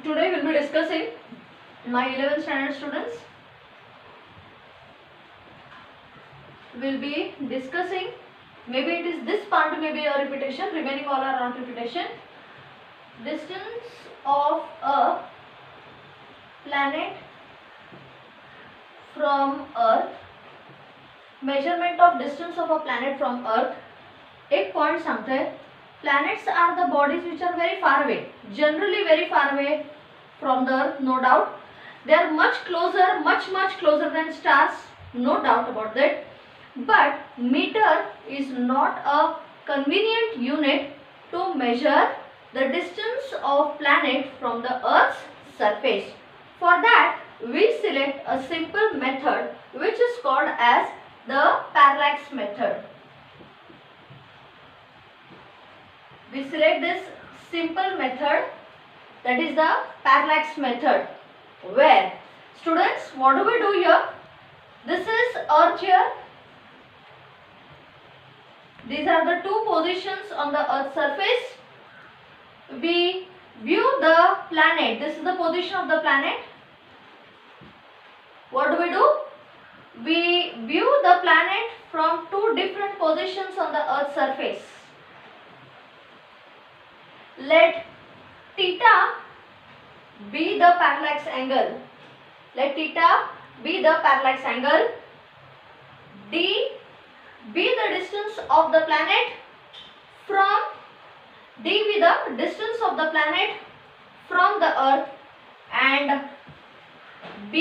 Today we'll be discussing my 11th standard students. We'll be discussing, maybe it is this part may be a repetition, remaining all are not repetition. Distance of a planet from Earth. Measurement of distance of a planet from Earth. एक point सांगते हैं, planets are the bodies which are very far away, generally very far away from the Earth, no doubt. They are much closer than stars, no doubt about that. But meter is not a convenient unit to measure the distance of planet from the Earth's surface. For that, we select a simple method which is called as the parallax method. We select this simple method, that is the parallax method, where students, what do we do here? This is Earth here. These are the two positions on the Earth's surface. We view the planet. This is the position of the planet. What do? We view the planet from two different positions on the Earth's surface. Let theta be the parallax angle. Let theta be the parallax angle. D be the distance of the planet from D be the distance of the planet from the Earth, and B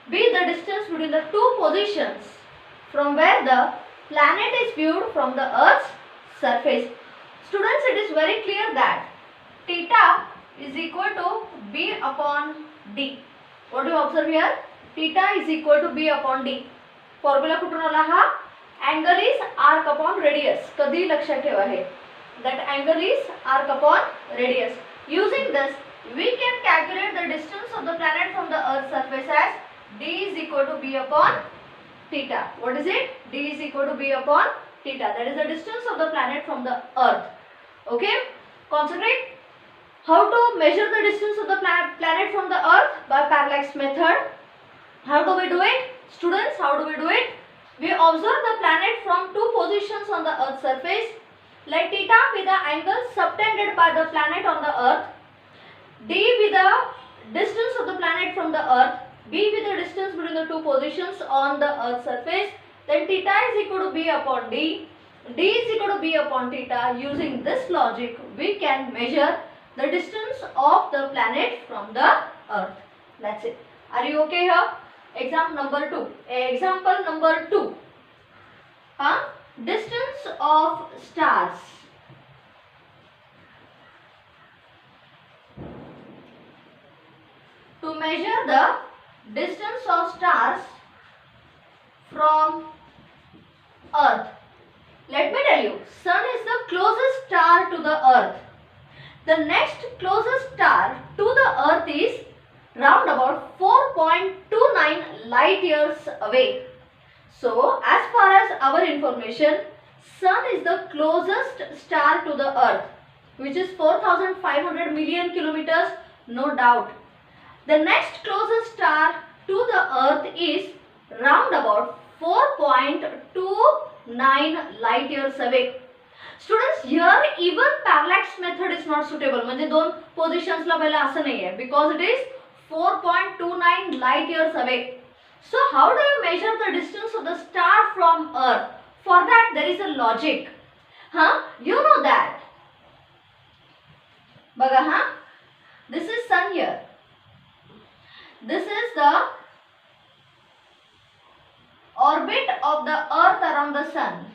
be the distance between the two positions from where the planet is viewed from the Earth's surface. Students, it is very clear that theta is equal to B upon D. What do you observe here? Theta is equal to B upon D. Formula कुठून आला हा? Angle is arc upon radius. कधी लक्षात ठेवा हे. That angle is arc upon radius. Using this, we can calculate the distance of the planet from the Earth's surface as D is equal to B upon theta. What is it? D is equal to B upon theta. That is the distance of the planet from the Earth. Okay? Concentrate. How to measure the distance of the planet from the Earth? By parallax method. How do we do it? Students, how do we do it? We observe the planet from two positions on the Earth's surface. Let theta be the angle subtended by the planet on the Earth. D be the distance of the planet from the Earth. B be the distance between the two positions on the Earth's surface. Then theta is equal to B upon D. D is equal to B upon theta. Using this logic, we can measure the distance of the planet from the Earth. That's it. Are you okay here? Example number 2. Example number 2. Distance of stars. To measure the distance of stars from Earth. Let me tell you, Sun is the closest star to the Earth. The next closest star to the Earth is round about 4.29 light years away. So, as far as our information, Sun is the closest star to the Earth, which is 4,500 million kilometers, no doubt. The next closest star to the Earth is round about 4.29 light years away. Students, here even parallax method is not suitable. म्हणजे दोन positions ला पहिला असं नाही आहे, because it is 4.29 light years away. So how do you measure the distance of the star from Earth? For that there is a logic. You know that. बघा this is Sun here. This is the orbit of the Earth around the Sun.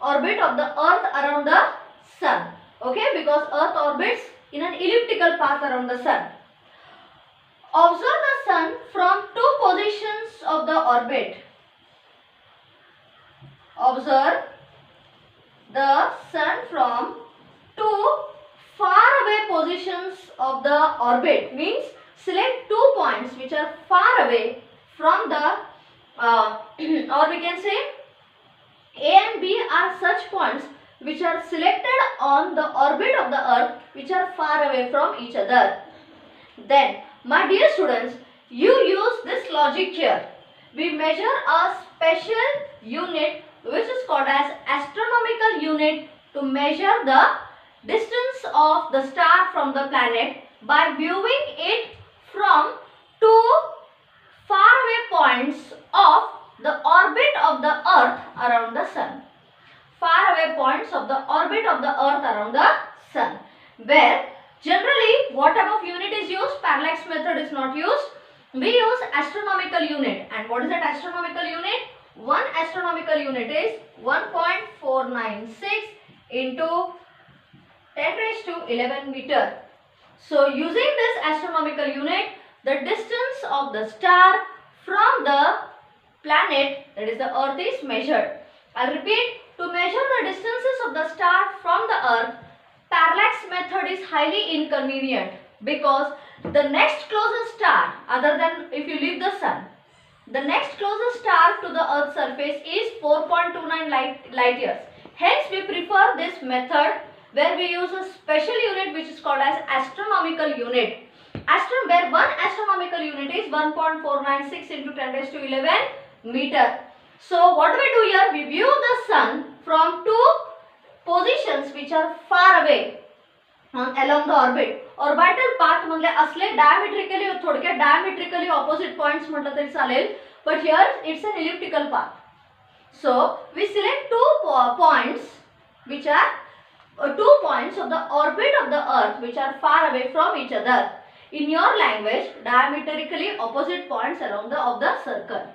Orbit of the Earth around the Sun. Okay, because Earth orbits in an elliptical path around the Sun. Observe the Sun from two positions of the orbit. Observe the Sun from two far away positions of the orbit. Means select two points which are far away from the or we can say A and B are such points which are selected on the orbit of the earth which are far away from each other. Then, my dear students, you use this logic here. We measure a special unit which is called as astronomical unit to measure the distance of the star from the planet by viewing it from two faraway points of the orbit of the earth around the sun. Faraway points of the orbit of the earth around the sun, where generally what type of unit is used? Parallax method is not used. We use astronomical unit. And what is that astronomical unit? One astronomical unit is 1.496 into 10 raised to 11 meter. So using this astronomical unit, the distance of the star from the planet, that is the earth, is measured. I repeat, to measure the distances of the star from the earth, parallax method is highly inconvenient because the next closest star, other than if you leave the sun, the next closest star to the earth's surface is 4.29 light years. Hence we prefer this method where we use a special unit which is called as astronomical unit. Where one astronomical unit is 1.496 into 10 raised to 11 meter. So what do we do here? We view the sun from two positions which are far away along the orbit. Orbital path मधले असले diametrically और थोडक्यात diametrically opposite points म्हटलं तरी चालेल, but here it's an elliptical path. So we select two points which are 2 points of the orbit of the earth which are far away from each other. In your language, diametrically opposite points along the circle.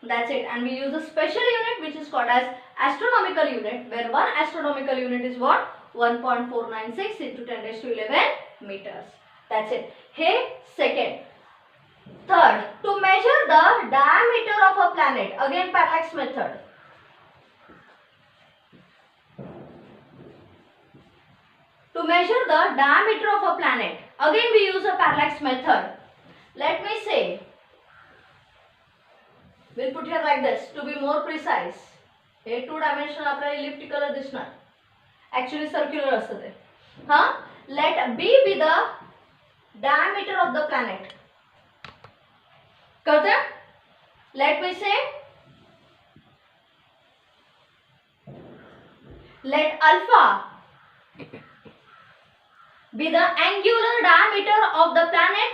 That's it. And we use a special unit which is called as astronomical unit, where one astronomical unit is what? 1.496 into 10 raised to 11 meters. That's it. Hey, second. Third, to measure the diameter of a planet, again parallax method. To measure the diameter of a planet, again we use a parallax method. Let me say, we'll put here like this to be more precise. A two-dimensional आपल्याला elliptical दिसणार. Actually circular असतं ते. Let B be the diameter of the planet. कळतं? Let me say, let alpha be the angular diameter of the planet.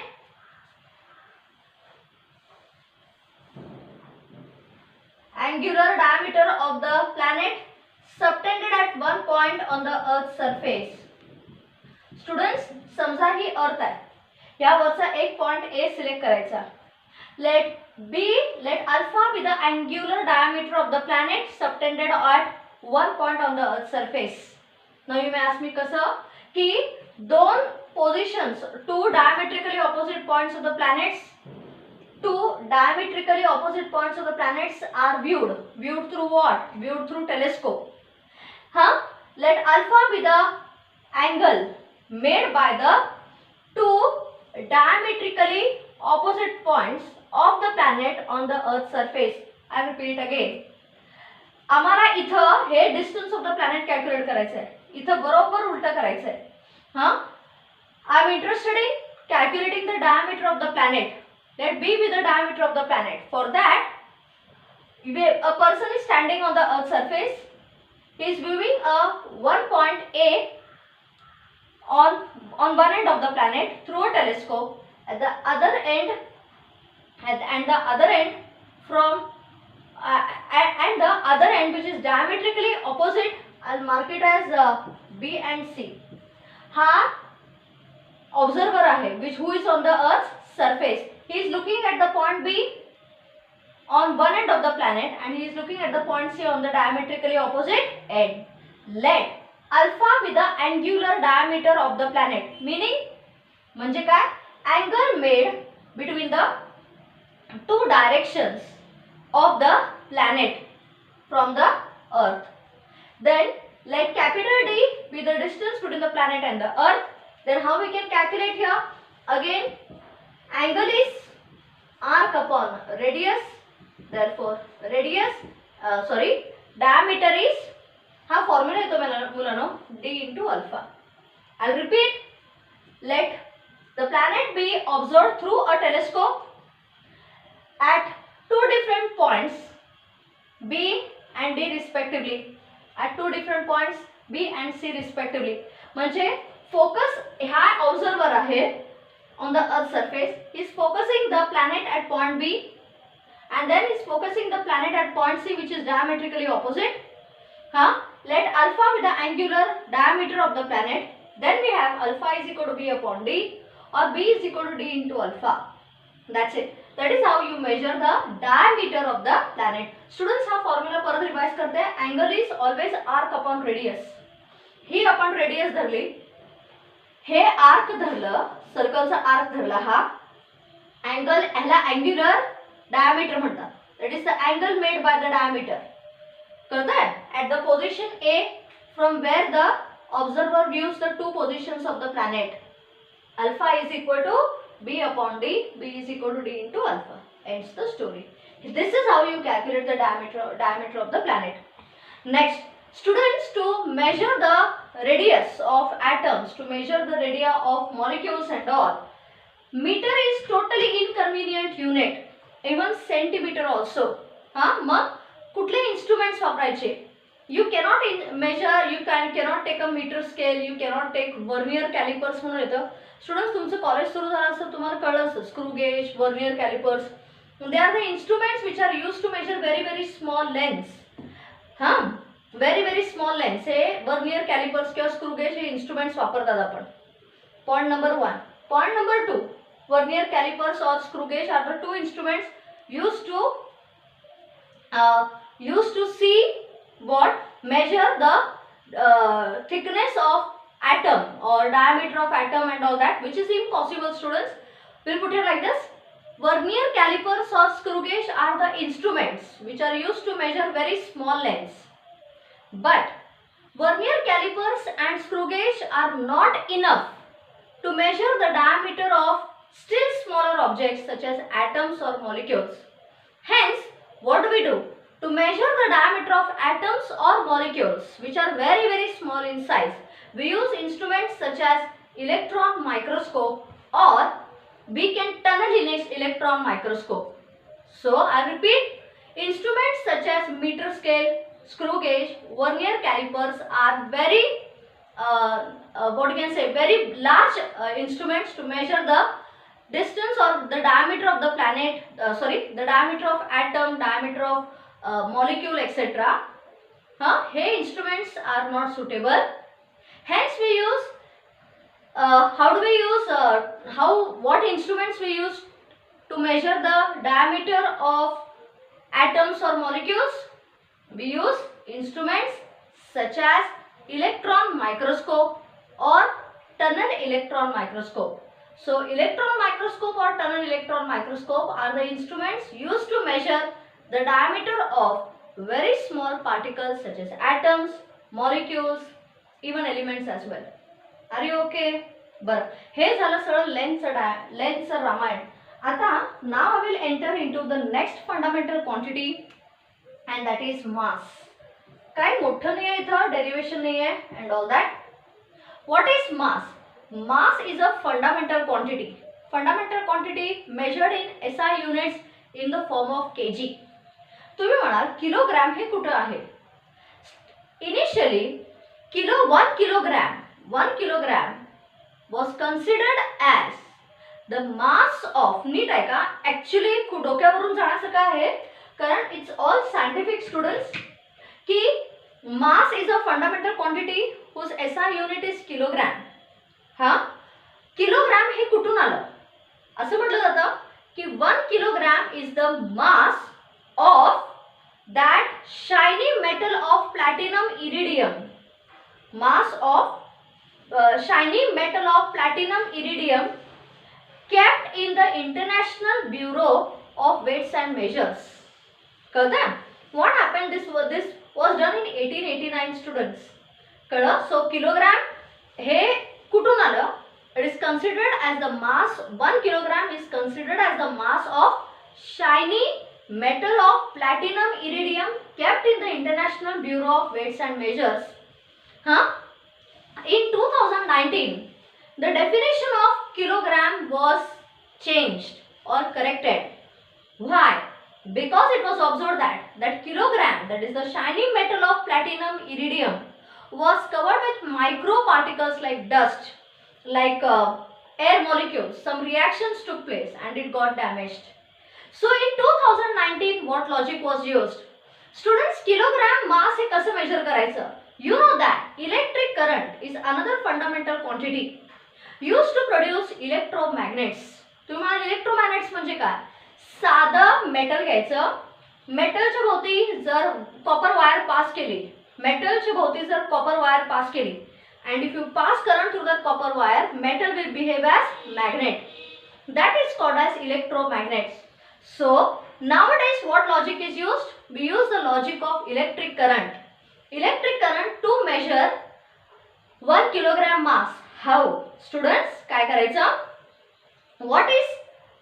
Angular diameter of the planet subtended at one point on the earth's surface. Students, समजा ही अर्थ आहे. यावरचा एक point A select करायचा. Let alpha be the angular diameter of the planet subtended at one point on the earth's surface. Now you may ask me कसं की दोन positions, two diametrically opposite points of the planets, are viewed through what? Viewed through telescope. Let alpha be the angle made by the two diametrically opposite points of the planet on the earth's surface. I repeat it again. आम्हाला इथं हे distance of the planet calculate करायचं आहे. इथं बरोबर उलटा करायचं आहे. I am interested in calculating the diameter of the planet. Let B be the diameter of the planet. For that, a person is standing on the earth's surface. He is viewing one point A on one end of the planet through a telescope. At the other end, which is diametrically opposite, I'll mark it as B and C. Observer आहे, who is on the earth's surface. He is looking at the point B on one end of the planet and he is looking at the point C on the diametrically opposite end. Let alpha be the angular diameter of the planet. Meaning, म्हणजे काय? Angle made between the two directions of the planet from the earth. Then let capital D be the distance between the planet and the earth. Then how we can calculate here? Again, angle is arc upon radius. Therefore, diameter is हा formula येतो मुलांनो d into alpha. I repeat, let the planet be observe through a telescope at two different points B and D respectively. At two different points B and C respectively. म्हणजे focus ह्या observer आहे on the earth surface. He is focusing the planet at point B and then he is focusing the planet at point C, which is diametrically opposite. Let alpha be the angular diameter of the planet. Then we have alpha is equal to B upon D or B is equal to D into alpha. That's it. That is how you measure the diameter of the planet. Students, हा formula परत revise करते हैं. Angle is always arc upon radius. ही आपण radius धरली, हे arc धरलं, सर्कलचा arc धरला, हा angle ह्याला अँग्युलर डायमीटर म्हणतात. That is the angle made by the diameter. कळतंय? At the position A from where the observer views the two positions of the planet. Alpha is equal to B upon D, B is equal to D into alpha. Ends the story. This is how you calculate the diameter of the planet. Next, students, to measure the radius of atoms, to measure the radii of molecules and all, meter is totally inconvenient unit. Even centimeter also. मग कुठले instruments वापरायचे? You cannot measure, you cannot take a meter scale, you cannot take vernier calipers म्हणून येतं. Students, तुमचं college सुरू झालं असतं, तुम्हाला कळलं असतं screw gauge, vernier callipers, they are the instruments which are use to measure very very small lengths. Very very small lengths हे वर्नियर कॅलिपर्स किंवा स्क्रू गेज हे इन्स्ट्रुमेंट्स वापरतात आपण. Point number 1. Point number 2, vernier callipers और screw gauge are the two instruments used to see what measure the thickness of atom or diameter of atom and all that, which is impossible, students. We'll put it like this. Vernier calipers or screw gauge are the instruments which are used to measure very small lengths. But vernier calipers and screw gauge are not enough to measure the diameter of still smaller objects such as atoms or molecules. Hence, what do we do? To measure the diameter of atoms or molecules which are very very small in size, we use instruments such as electron microscope or we can tunnel electron microscope. So I repeat, instruments such as meter scale, screw gauge, vernier calipers are very what you can say, very large instruments to measure the distance or the diameter of the planet, the diameter of atom, diameter of molecule, etc. Hey, instruments are not suitable. Hence we use what instruments we use to measure the diameter of atoms or molecules? We use instruments such as electron microscope or tunnel electron microscope. So electron microscope or tunnel electron microscope are the instruments used to measure the diameter of very small particles such as atoms, molecules, even elements as well. Are you okay? बरं, हे झालं सगळं लेंथचं रामायण. आता now I will enter into the next fundamental quantity and that is mass. काय मोठं नाही आहे इथं, derivation नाही आहे and all that. What is mass? Mass is a fundamental quantity. Fundamental quantity measured in SI units in the form of kg. तुम्ही म्हणाल kilogram हे कुठं आहे? Initially 1 kilogram was considered as the mass of, नीट आहे का? Actually डोक्यावरून जाण्याचं काय आहे, कारण इट्स ऑल सायंटिफिक स्टुडंट्स, की mass is a fundamental quantity whose SI unit is kilogram. Kilogram हे कुठून आलं? असं म्हटलं जातं की 1 kilogram is the mass of that shiny metal of platinum iridium. Mass of shiny metal of platinum iridium kept in the International Bureau of Weights and Measures. कळतं? What happened? This was done in 1889, students. कळलं? So kilogram हे कुठून आलं? It is considered as the mass. 1 kilogram is considered as the mass of shiny metal of platinum iridium kept in the International Bureau of Weights and Measures. In 2019, the definition of kilogram was changed or corrected. Why? Because it was observed that kilogram, that is the shiny metal of platinum iridium, was covered with microparticles like dust, like air molecules. Some reactions took place and it got damaged. So in 2019, what logic was used? Students, kilogram mass हे कसं measure करायचं? You know that electric current is another fundamental quantity used to produce electromagnets. तुम्ही म्हणाल electromagnets म्हणजे काय? साधं metal घ्यायचं, मेटलच्या भोवती जर कॉपर वायर पास केली, मेटलच्या भोवती जर कॉपर वायर पास केली, and if you pass current through that copper wire, metal will behave as magnet. That is called as electromagnets. So nowadays what logic is used? We use the logic of electric current. Electric current to measure 1 kilogram mass. How? Students, काय करायचं? What is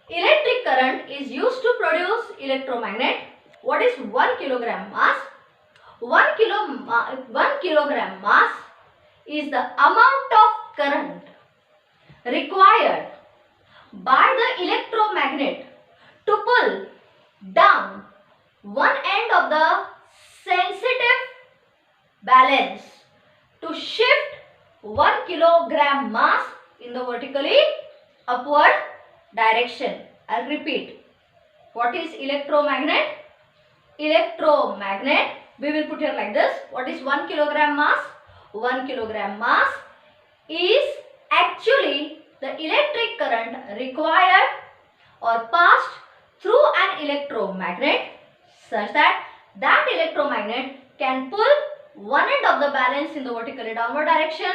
electric current is used to produce electromagnet. What is 1 kilogram mass? 1 kilogram mass is the amount of current required by the electromagnet to pull down one end of the sensitive balance to shift 1 kilogram mass in the vertically upward direction. I'll repeat. What is electromagnet? Electromagnet, we will put here like this. What is 1 kilogram mass? 1 kilogram mass is actually the electric current required or passed through an electromagnet such that that electromagnet can pull one end of the balance in the vertically downward direction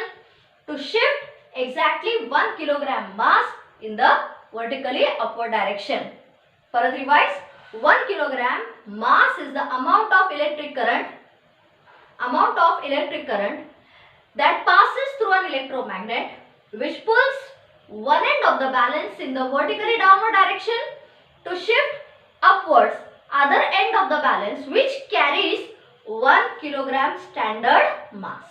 to shift exactly 1 kilogram mass in the vertically upward direction. Further revise, 1 kilogram mass is the amount of electric current that passes through an electromagnet which pulls one end of the balance in the vertically downward direction to shift upwards other end of the balance which carries 1 kilogram standard mass.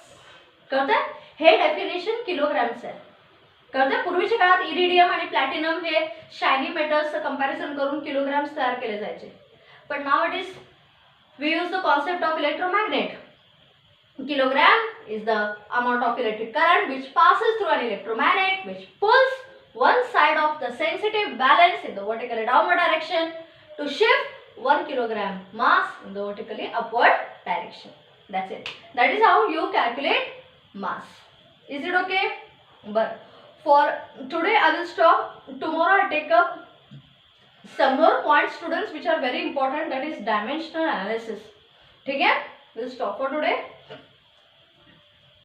कळतंय? हे definition किलोग्रामचं आहे. कळतंय? पूर्वीच्या काळात iridium आणि platinum हे shiny मेटल्सचं comparison करून kilograms तयार केले जायचे. But nowadays we use the concept of electromagnet. Kilogram is the amount of electric current which passes through an electromagnet which pulls one side of the sensitive balance in the vertically downward direction to shift 1 kilogram mass in the vertically upward direction. That's it. That is how you calculate mass. Is it okay? But for today I will stop. Tomorrow I take up some more points, students, which are very important, that is dimensional analysis. ठीक है? We'll stop for today.